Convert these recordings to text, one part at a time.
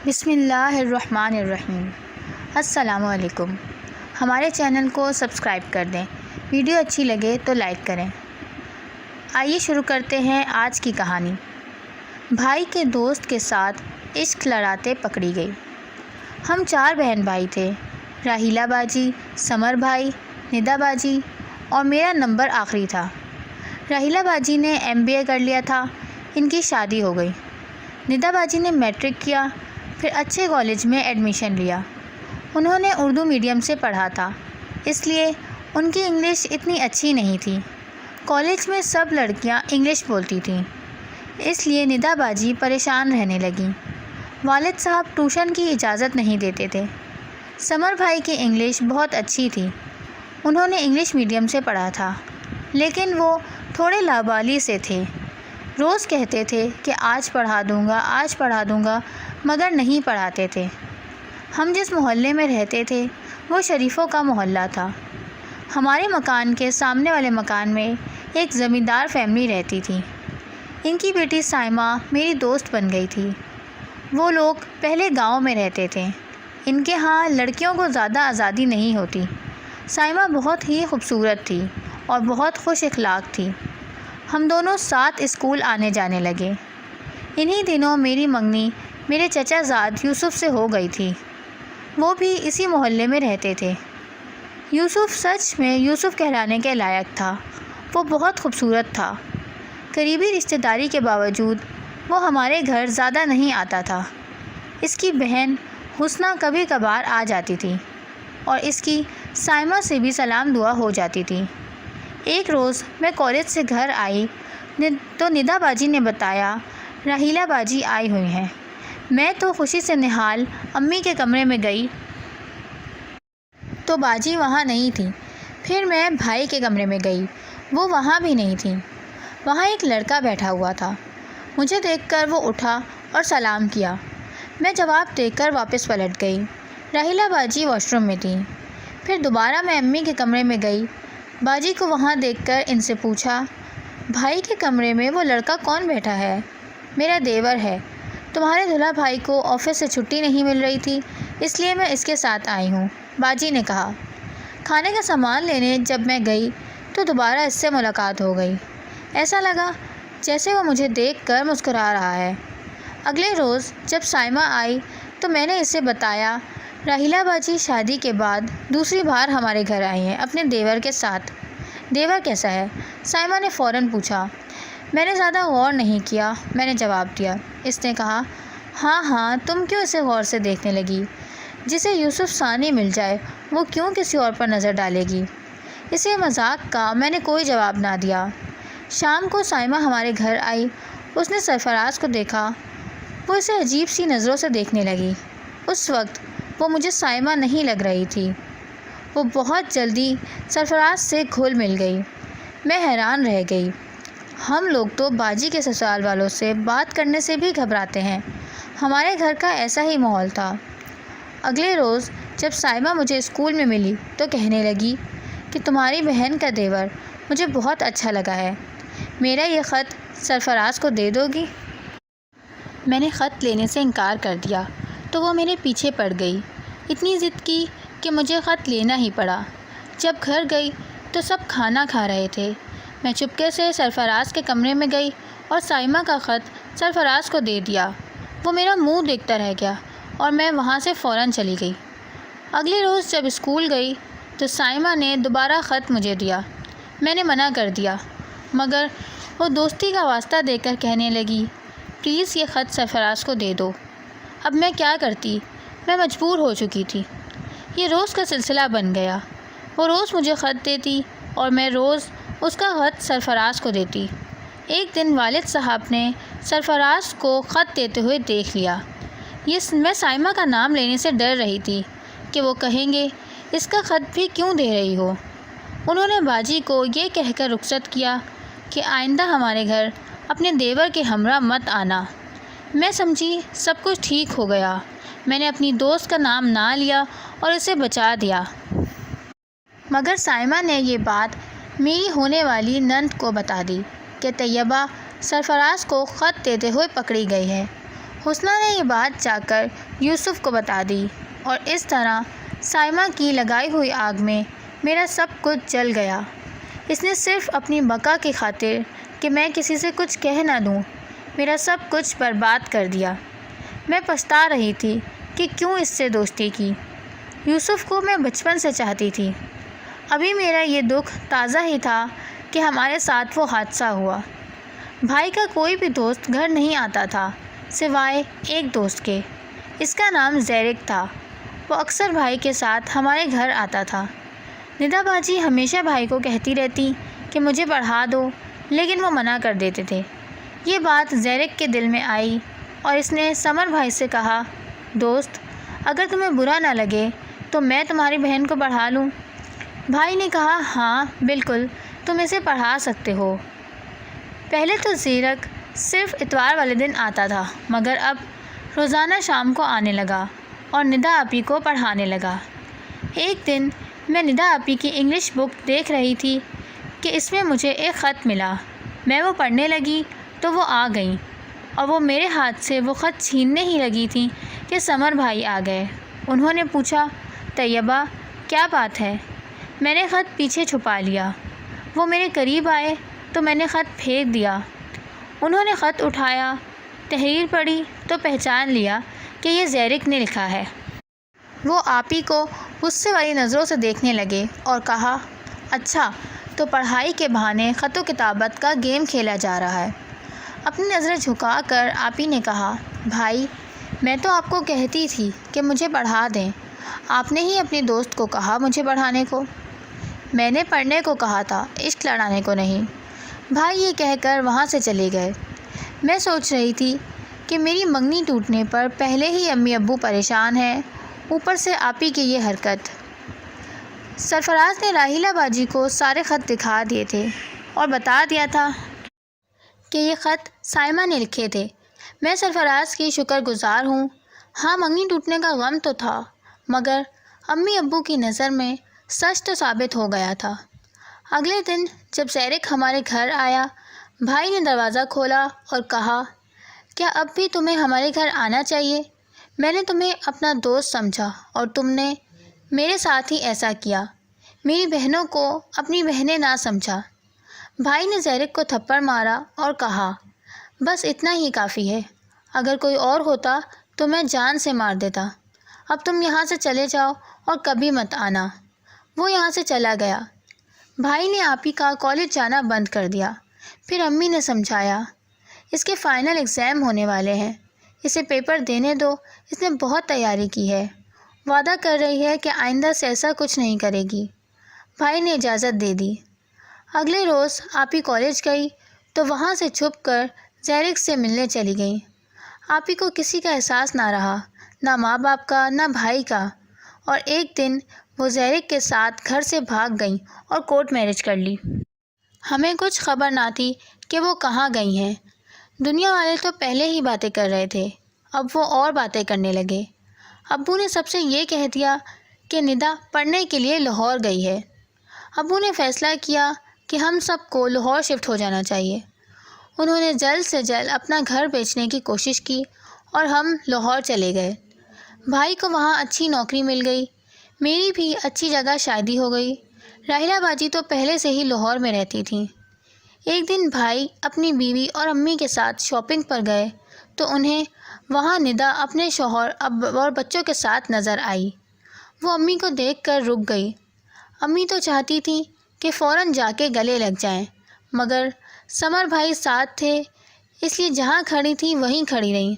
بسم اللہ الرحمن الرحیم۔ السلام علیکم۔ ہمارے چینل کو سبسکرائب کر دیں، ویڈیو اچھی لگے تو لائک کریں۔ آئیے شروع کرتے ہیں آج کی کہانی۔ بھائی کے دوست کے ساتھ عشق لڑاتے پکڑی گئی۔ ہم 4 بہن بھائی تھے، راہیلہ باجی، سمر بھائی، ندا باجی اور میرا نمبر آخری تھا۔ راہیلہ باجی نے MBA کر لیا تھا، ان کی شادی ہو گئی۔ ندا باجی نے میٹرک کیا، پھر اچھے کالج میں ایڈمیشن لیا۔ انہوں نے اردو میڈیم سے پڑھا تھا، اس لیے ان کی انگلش اتنی اچھی نہیں تھی۔ کالج میں سب لڑکیاں انگلش بولتی تھیں، اس لیے ندا باجی پریشان رہنے لگیں۔ والد صاحب ٹیوشن کی اجازت نہیں دیتے تھے۔ سمر بھائی کی انگلش بہت اچھی تھی، انہوں نے انگلش میڈیم سے پڑھا تھا، لیکن وہ تھوڑے لاوالی سے تھے۔ روز کہتے تھے کہ آج پڑھا دوں گا، مگر نہیں پڑھاتے تھے۔ ہم جس محلے میں رہتے تھے وہ شریفوں کا محلہ تھا۔ ہمارے مکان کے سامنے والے مکان میں ایک زمیندار فیملی رہتی تھی۔ ان کی بیٹی سائمہ میری دوست بن گئی تھی۔ وہ لوگ پہلے گاؤں میں رہتے تھے، ان کے ہاں لڑکیوں کو زیادہ آزادی نہیں ہوتی۔ سائمہ بہت ہی خوبصورت تھی اور بہت خوش اخلاق تھی۔ ہم دونوں ساتھ اسکول آنے جانے لگے۔ انہی دنوں میری منگنی میرے چچا زاد یوسف سے ہو گئی تھی، وہ بھی اسی محلے میں رہتے تھے۔ یوسف سچ میں یوسف کہلانے کے لائق تھا، وہ بہت خوبصورت تھا۔ قریبی رشتہ داری کے باوجود وہ ہمارے گھر زیادہ نہیں آتا تھا۔ اس کی بہن حسنہ کبھی کبھار آ جاتی تھی اور اس کی سائمہ سے بھی سلام دعا ہو جاتی تھی۔ ایک روز میں کالج سے گھر آئی تو ندا باجی نے بتایا راہیلہ باجی آئی ہوئی ہیں۔ میں تو خوشی سے نہال امی کے کمرے میں گئی تو باجی وہاں نہیں تھی۔ پھر میں بھائی کے کمرے میں گئی، وہ وہاں بھی نہیں تھی۔ وہاں ایک لڑکا بیٹھا ہوا تھا، مجھے دیکھ کر وہ اٹھا اور سلام کیا۔ میں جواب دے کر واپس پلٹ گئی۔ راہیلہ باجی واش روم میں تھی۔ پھر دوبارہ میں امی کے کمرے میں گئی، باجی کو وہاں دیکھ کر ان سے پوچھا، بھائی کے کمرے میں وہ لڑکا کون بیٹھا ہے؟ میرا دیور ہے، تمہارے دلہا بھائی کو آفس سے چھٹی نہیں مل رہی تھی، اس لیے میں اس کے ساتھ آئی ہوں، باجی نے کہا۔ کھانے کا سامان لینے جب میں گئی تو دوبارہ اس سے ملاقات ہو گئی۔ ایسا لگا جیسے وہ مجھے دیکھ کر مسکرا رہا ہے۔ اگلے روز جب سائمہ آئی تو میں نے اسے بتایا راہیلہ باجی شادی کے بعد دوسری بار ہمارے گھر آئی ہیں اپنے دیور کے ساتھ۔ دیور کیسا ہے؟ سائمہ نے فوراً پوچھا۔ میں نے زیادہ غور نہیں کیا، میں نے جواب دیا۔ اس نے کہا، ہاں تم کیوں اسے غور سے دیکھنے لگی؟ جسے یوسف ثانی مل جائے وہ کیوں کسی اور پر نظر ڈالے گی؟ اسے مذاق کا میں نے کوئی جواب نہ دیا۔ شام کو سائمہ ہمارے گھر آئی، اس نے سرفراز کو دیکھا، وہ اسے عجیب سی نظروں سے دیکھنے لگی۔ اس وقت وہ مجھے سائمہ نہیں لگ رہی تھی۔ وہ بہت جلدی سرفراز سے گھل مل گئی۔ میں حیران رہ گئی۔ ہم لوگ تو باجی کے سسرال والوں سے بات کرنے سے بھی گھبراتے ہیں، ہمارے گھر کا ایسا ہی ماحول تھا۔ اگلے روز جب سائمہ مجھے اسکول میں ملی تو کہنے لگی کہ تمہاری بہن کا دیور مجھے بہت اچھا لگا ہے، میرا یہ خط سرفراز کو دے دو گی؟ میں نے خط لینے سے انکار کر دیا تو وہ میرے پیچھے پڑ گئی، اتنی ضد کی کہ مجھے خط لینا ہی پڑا۔ جب گھر گئی تو سب کھانا کھا رہے تھے، میں چپکے سے سرفراز کے کمرے میں گئی اور سائمہ کا خط سرفراز کو دے دیا۔ وہ میرا منہ دیکھتا رہ گیا اور میں وہاں سے فوراً چلی گئی۔ اگلے روز جب اسکول گئی تو سائمہ نے دوبارہ خط مجھے دیا، میں نے منع کر دیا، مگر وہ دوستی کا واسطہ دے کر کہنے لگی، پلیز یہ خط سرفراز کو دے دو۔ اب میں کیا کرتی؟ میں مجبور ہو چکی تھی۔ یہ روز کا سلسلہ بن گیا، وہ روز مجھے خط دیتی اور میں روز اس کا خط سرفراز کو دیتی۔ ایک دن والد صاحب نے سرفراز کو خط دیتے ہوئے دیکھ لیا۔ میں سائمہ کا نام لینے سے ڈر رہی تھی کہ وہ کہیں گے اس کا خط بھی کیوں دے رہی ہو۔ انہوں نے باجی کو یہ کہہ کر رخصت کیا کہ آئندہ ہمارے گھر اپنے دیور کے ہمراہ مت آنا۔ میں سمجھی سب کچھ ٹھیک ہو گیا۔ میں نے اپنی دوست کا نام نہ لیا اور اسے بچا دیا، مگر سائمہ نے یہ بات میری ہونے والی نند کو بتا دی کہ طیبہ سرفراز کو خط دیتے ہوئے پکڑی گئی ہے۔ حسنہ نے یہ بات جا کر یوسف کو بتا دی اور اس طرح سائمہ کی لگائی ہوئی آگ میں میرا سب کچھ جل گیا۔ اس نے صرف اپنی بقا کی خاطر کہ میں کسی سے کچھ کہہ نہ دوں میرا سب کچھ برباد کر دیا۔ میں پچھتا رہی تھی کہ کیوں اس سے دوستی کی۔ یوسف کو میں بچپن سے چاہتی تھی۔ ابھی میرا یہ دکھ تازہ ہی تھا کہ ہمارے ساتھ وہ حادثہ ہوا۔ بھائی کا کوئی بھی دوست گھر نہیں آتا تھا سوائے ایک دوست کے۔ اس کا نام زیرک تھا۔ وہ اکثر بھائی کے ساتھ ہمارے گھر آتا تھا۔ ندا باجی ہمیشہ بھائی کو کہتی رہتی کہ مجھے پڑھا دو، لیکن وہ منع کر دیتے تھے۔ یہ بات زیرک کے دل میں آئی اور اس نے سمر بھائی سے کہا، دوست اگر تمہیں برا نہ لگے تو میں تمہاری بہن کو پڑھا لوں۔ بھائی نے کہا، ہاں بالکل تم اسے پڑھا سکتے ہو۔ پہلے تو زیرک صرف اتوار والے دن آتا تھا، مگر اب روزانہ شام کو آنے لگا اور ندا آپی کو پڑھانے لگا۔ ایک دن میں ندا آپی کی انگلش بک دیکھ رہی تھی کہ اس میں مجھے ایک خط ملا۔ میں وہ پڑھنے لگی تو وہ آ گئیں اور وہ میرے ہاتھ سے وہ خط چھیننے ہی لگی تھیں کہ سمر بھائی آ گئے۔ انہوں نے پوچھا، طیبہ کیا بات ہے؟ میں نے خط پیچھے چھپا لیا۔ وہ میرے قریب آئے تو میں نے خط پھینک دیا۔ انہوں نے خط اٹھایا، تحریر پڑھی تو پہچان لیا کہ یہ زیرک نے لکھا ہے۔ وہ آپی کو غصے والی نظروں سے دیکھنے لگے اور کہا، اچھا تو پڑھائی کے بہانے خط و کتابت کا گیم کھیلا جا رہا ہے۔ اپنی نظریں جھکا کر آپی نے کہا، بھائی میں تو آپ کو کہتی تھی کہ مجھے پڑھا دیں، آپ نے ہی اپنے دوست کو کہا مجھے پڑھانے کو۔ میں نے پڑھنے کو کہا تھا، عشق لڑانے کو نہیں۔ بھائی یہ کہہ کر وہاں سے چلے گئے۔ میں سوچ رہی تھی کہ میری منگنی ٹوٹنے پر پہلے ہی امی ابو پریشان ہیں، اوپر سے آپی کی یہ حرکت۔ سرفراز نے راحیلہ باجی کو سارے خط دکھا دیے تھے اور بتا دیا تھا کہ یہ خط سائمہ نے لکھے تھے۔ میں سرفراز کی شکر گزار ہوں۔ ہاں منگنی ٹوٹنے کا غم تو تھا، مگر امی ابو کی نظر میں سچ تو ثابت ہو گیا تھا۔ اگلے دن جب زیرک ہمارے گھر آیا، بھائی نے دروازہ کھولا اور کہا، کیا اب بھی تمہیں ہمارے گھر آنا چاہیے؟ میں نے تمہیں اپنا دوست سمجھا اور تم نے میرے ساتھ ہی ایسا کیا، میری بہنوں کو اپنی بہنیں نہ سمجھا۔ بھائی نے زیرک کو تھپڑ مارا اور کہا، بس اتنا ہی کافی ہے، اگر کوئی اور ہوتا تو میں جان سے مار دیتا۔ اب تم یہاں سے چلے جاؤ اور کبھی مت آنا۔ وہ یہاں سے چلا گیا۔ بھائی نے آپی کا کالج جانا بند کر دیا۔ پھر امی نے سمجھایا، اس کے فائنل ایگزام ہونے والے ہیں، اسے پیپر دینے دو، اس نے بہت تیاری کی ہے، وعدہ کر رہی ہے کہ آئندہ سے ایسا کچھ نہیں کرے گی۔ بھائی نے اجازت دے دی۔ اگلے روز آپی کالج گئی تو وہاں سے چھپ کر زیرک سے ملنے چلی گئیں۔ آپی کو کسی کا احساس نہ رہا، نہ ماں باپ کا نہ بھائی کا، اور ایک دن وہ زیرک کے ساتھ گھر سے بھاگ گئیں اور کورٹ میرج کر لی۔ ہمیں کچھ خبر نہ تھی کہ وہ کہاں گئی ہیں۔ دنیا والے تو پہلے ہی باتیں کر رہے تھے، اب وہ اور باتیں کرنے لگے۔ ابو نے سب سے یہ کہہ دیا کہ ندا پڑھنے کے لیے لاہور گئی ہے۔ ابو نے فیصلہ کیا کہ ہم سب کو لاہور شفٹ ہو جانا چاہیے۔ انہوں نے جلد سے جلد اپنا گھر بیچنے کی کوشش کی اور ہم لاہور چلے گئے۔ بھائی کو وہاں اچھی نوکری مل گئی، میری بھی اچھی جگہ شادی ہو گئی۔ راحیلہ باجی تو پہلے سے ہی لاہور میں رہتی تھیں۔ ایک دن بھائی اپنی بیوی اور امی کے ساتھ شاپنگ پر گئے تو انہیں وہاں ندا اپنے شوہر اور بچوں کے ساتھ نظر آئی۔ وہ امی کو دیکھ کر رک گئی۔ امی تو چاہتی تھیں کہ فوراً جا کے گلے لگ جائیں، مگر سمر بھائی ساتھ تھے، اس لیے جہاں کھڑی تھیں وہیں کھڑی رہیں۔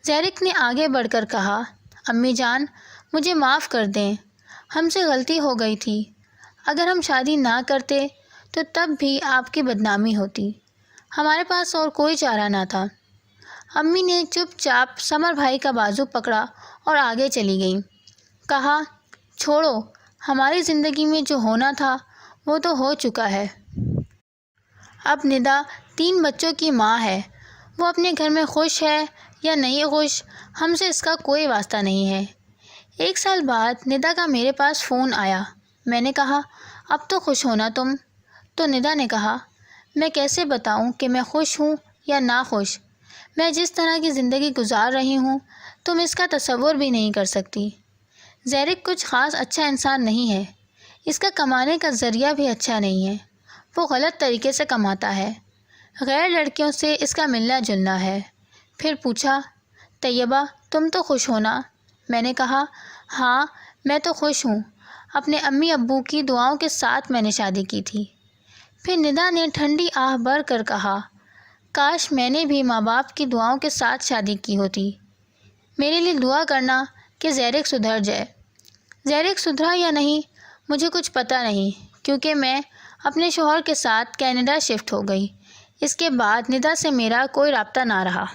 زیرک نے آگے بڑھ کر کہا، امی جان مجھے معاف کر دیں، ہم سے غلطی ہو گئی تھی۔ اگر ہم شادی نہ کرتے تو تب بھی آپ کی بدنامی ہوتی، ہمارے پاس اور کوئی چارہ نہ تھا۔ امی نے چپ چاپ سمر بھائی کا بازو پکڑا اور آگے چلی گئیں۔ کہا، چھوڑو، ہماری زندگی میں جو ہونا تھا وہ تو ہو چکا ہے۔ اب ندا 3 بچوں کی ماں ہے، وہ اپنے گھر میں خوش ہے یا نہیں خوش، ہم سے اس کا کوئی واسطہ نہیں ہے۔ 1 سال بعد ندا کا میرے پاس فون آیا۔ میں نے کہا، اب تو خوش ہونا تم؟ تو ندا نے کہا، میں کیسے بتاؤں کہ میں خوش ہوں یا ناخوش؟ میں جس طرح کی زندگی گزار رہی ہوں تم اس کا تصور بھی نہیں کر سکتی۔ زیرک کچھ خاص اچھا انسان نہیں ہے، اس کا کمانے کا ذریعہ بھی اچھا نہیں ہے، وہ غلط طریقے سے کماتا ہے، غیر لڑکیوں سے اس کا ملنا جلنا ہے۔ پھر پوچھا، طیبہ تم تو خوش ہو نا؟ میں نے کہا، ہاں میں تو خوش ہوں، اپنے امی ابو کی دعاؤں کے ساتھ میں نے شادی کی تھی۔ پھر ندا نے ٹھنڈی آہ بھر کر کہا، کاش میں نے بھی ماں باپ کی دعاؤں کے ساتھ شادی کی ہوتی۔ میرے لیے دعا کرنا کہ زیرک سدھر جائے۔ زیرک سدھرا یا نہیں مجھے کچھ پتہ نہیں، کیونکہ میں اپنے شوہر کے ساتھ کینیڈا شفٹ ہو گئی۔ اس کے بعد ندا سے میرا کوئی رابطہ نہ رہا۔